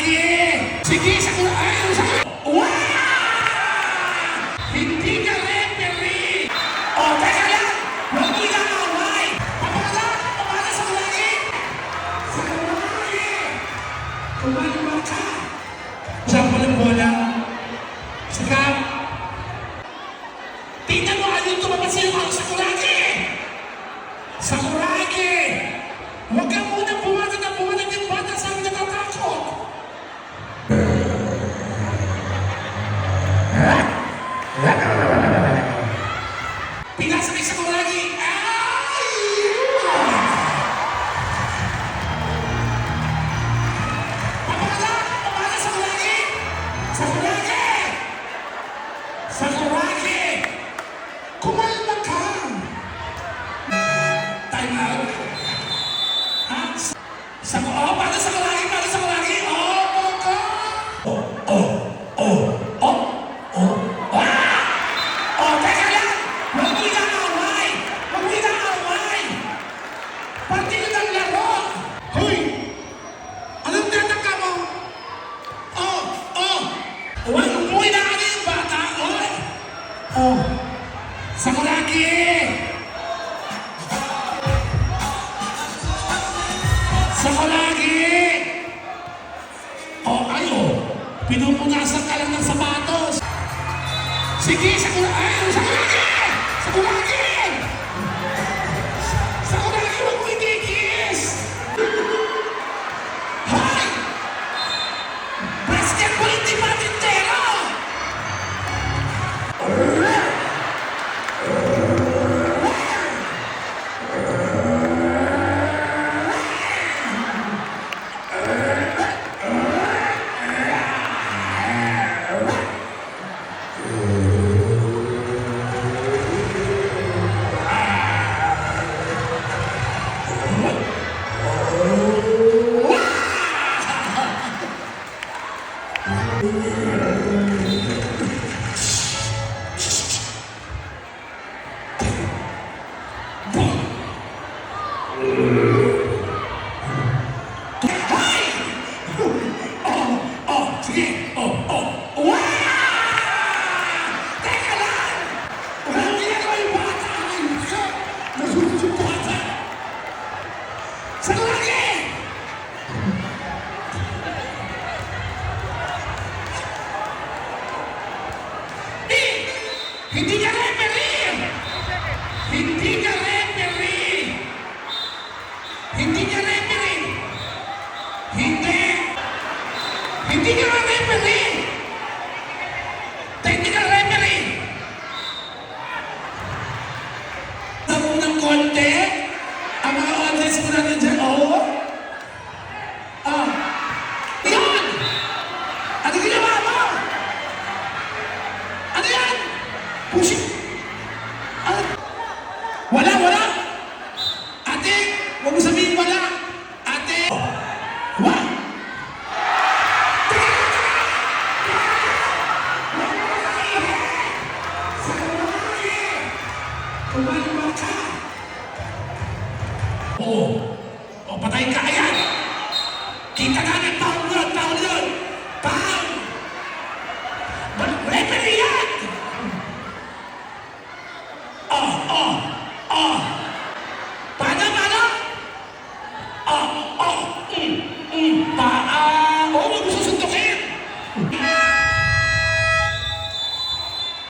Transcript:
lagi! Sige, sa kula... Ay, ano sa kula... Wow! Hindi ka referee! O, teka lang! Huwag mo inaaway! Pamana sa kulagi! Sa kulagi! Kumalima ka! Diyan mo ng bola. Saka, tingnan mo ano yung tumapasin ako sa kulagi! Sa kulagi! Huwag ka muna pumatag yung bata sa amin natatakot! Pinasakay sa kulagi! Ay! Pamana sa kulagi! Sa kulagi! Sa kulagi! Kumalma ka! Time out! Ha? Para sa kulagi! Para sa kulagi! Teka lang! Huwag mo inaaway! Huwag mo inaaway! Partido ng laro! Hoy! Anong tataka mo? Huwag mo inaaway yung bata! Sa kulagi! Sa kulagi! Pinupunasan ka lang ng sapatos! Sige, sa kulagi! Sa kulagi! Sa kulagi! Sa kulagi, huwag mo itigis! Hoy! Basketball, hindi patintero! Sige! Wow! Teka lang! Walang ginagawa yung bata! Nasusunod yung bata! Sa kulagi! Hindi ka referee! Hindi ka referee! Hindi ka referee! Hindi! Hindi ka referee!